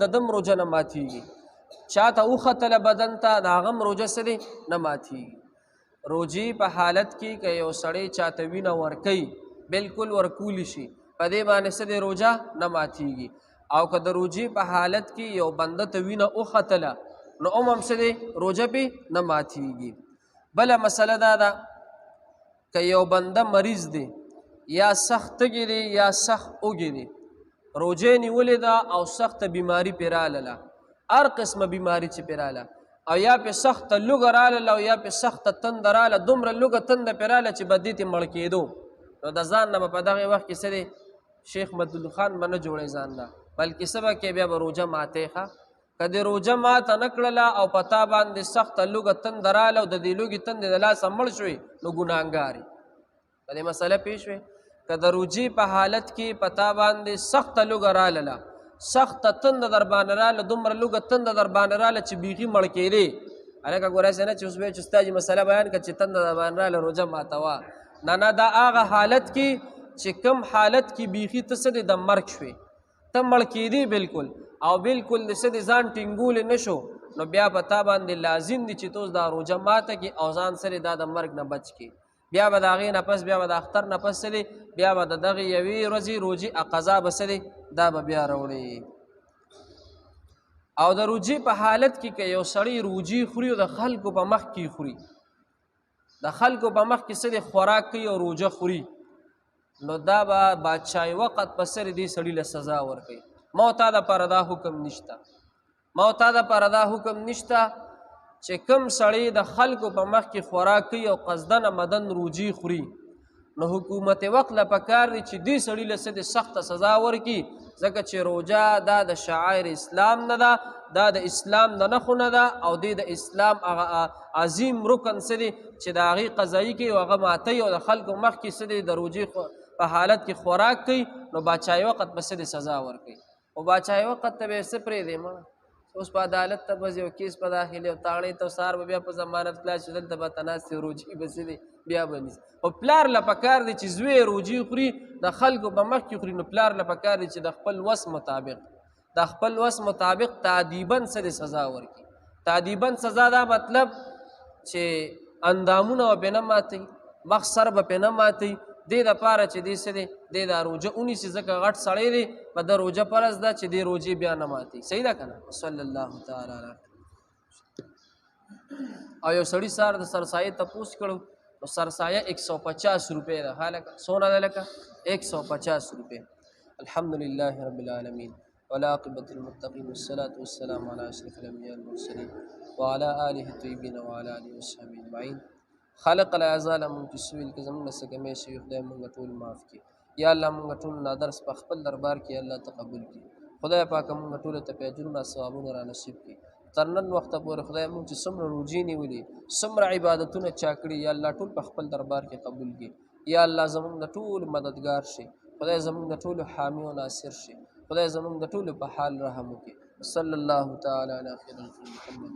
د دم روژه نه ماتېږي، چاته وختله بدن ته د هغه هم روژه څه دی نه ماتېږي. روژې په حالت کې که یو سړی چاته وینه ورکوي بلکل ورکولی شي په دې باندې څه دی روژه نه ماتېږي. او که د روژې په حالت کې یو بنده ته وینه وختله نو هم څه دی روژه پې نه ماتېږي. بله مسله دا ده که یو بنده مریض دی یا سخت تږی دی یا سخت اوږې دی، روژه نیولې ده او سخته بیماري پې راغله، هر قسمه بیماري چې پې راغله او یا پې سخته لوږه راغله او یا پې سخته تنده راغله، دومره لوږه تنده پې راغله چې به دې ته مړ کېدو، نو د ځان نه به په دغې وخت کې څه دی شیخ مدلو خان به نه جوړی ځان نه، بلکې څه به کوې بیا به روژه ماتې ښه. که دې روژه ماته نه کړله او په تا باندې سخته لوږه تنده راغله او د دې لوږې تندې د لاسه مړ شوې نو ګناهګار یې. په دې مسله پوه شوې. که د روژې په حالت کې په تا باندې سخته لوږه راغله، سخته تنده در باندې راغله، دومره لوږه تنده در باندې راغله چې بیخي مړ کېدې، هلکه ګوره هسې نه چې اوس به چې ستا مسله بیان کړه چې تنده در باندې راغله روژه ماتوه، نه دا هغه حالت کې چې کم حالت کې بیخي ته څه دی د مرګ شوې، ته مړ کېدې بلکل او بلکل د څه دی ځان ټینګولی نه شو، نو بیا په تا باندې لازم دی چې توس دا روژه ماته کړي او ځان سره دا د مرګ نه بچ کړي. بیا به د هغې نه پس بیا به د اختر نه پس څه دی بیا به د دغې یوې ورځې روژې قضا به څه دی دا به بیا راوړي. او د روژې په حالت کې که یو سړی روژې خوري او د خلکو په مخ کې خوري، د خلکو په مخ کې څه دی خوراک کوي او روژه خوري، نو دا به بادشاهي وقت په سر دې سړي له سزا ورکوي. ما تا دپاره دا حکم نشته، ما تا دپاره دا حکم نشته چې کم سړی د خلکو په مخ کې خوراک کوي او قصدن مدن روژې خوري، نو حکومت وقت له پکار دی چې دې سړي له څه دی سخته سزا ورکړي، ځکه چې روژه دا د شعائر اسلام نه ده، دا د اسلام د نښو نه ده او دې د اسلام هغه عظیم رکن څه دی چې د هغې قضایي کوي او هغه ماتوي او د خلکو مخ کې څه دی د روژې په حالت کې خوراک کوي، نو بادشاهي وقت به څه دی سزا ورکوي. او بادشاهي وقت ته به یې څه پرېږدې مړه، اوس په عدالت ته به یو کیس په داخلي او تاړې ته سهار به بیا په ضمانت خلاص شي، دلته به ته ناست یې روژې به څه دی بیا به نیسي. او پلار له پکار دی چې زوی روژې خوري د خلکو په مخ کې خوري، نو پلار له پکار دی چې د خپل وس مطابق تعدیباً څه دی سزا ورکړي. تعدیباً سزا دا مطلب چې اندامونه به پې نه ماتوي، مخ سر به پې نه ماتوي، دې دپاره چې دې څه دی دې دا روژه ونیسي، ځکه غټ سړی دی په د روژه فرض ده چې دې روژې بیا نه ماتوي. صحیح ده که نه؟ صلی الله تعالی علیه. او یو سړي سار د سرسایې تپوس کړو، نو سرسایه 150 روپۍ ده. هلکه څونه ده لکه 150 روپۍ. الحمدلله رب العالمین والعاقبة للمتقین والصلاة والسلام علی اشرف الانبیاء والمرسلین وعلى آله الطیبین وعلى آله وصحبه اجمعین. خالق العزا لمونږ چې سویل کې زمونږ نه څه کمی شوي خدای مونږ ټول معاف کړي. یا الله مونږ ټول نه درس په خپل دربار کې الله تقبل کړي. خدای پاکه مونږ ټولو ته په اجرونه ثوابونه را نصیب کړي. تر نن وخته پورې خدای مونږ چې څومره روژې نیولي، څومره عبادتونه چا کړي، یا الله ټول په خپل دربار کې قبول کړي. یا الله زمونږ د ټولو مددګار شي، خدای زمونږ د ټولو حامی او ناصر شي، خدای زمونږ د ټولو په حال رحم وکړي. صلی الله تعالی علی خیر الخلق محمد.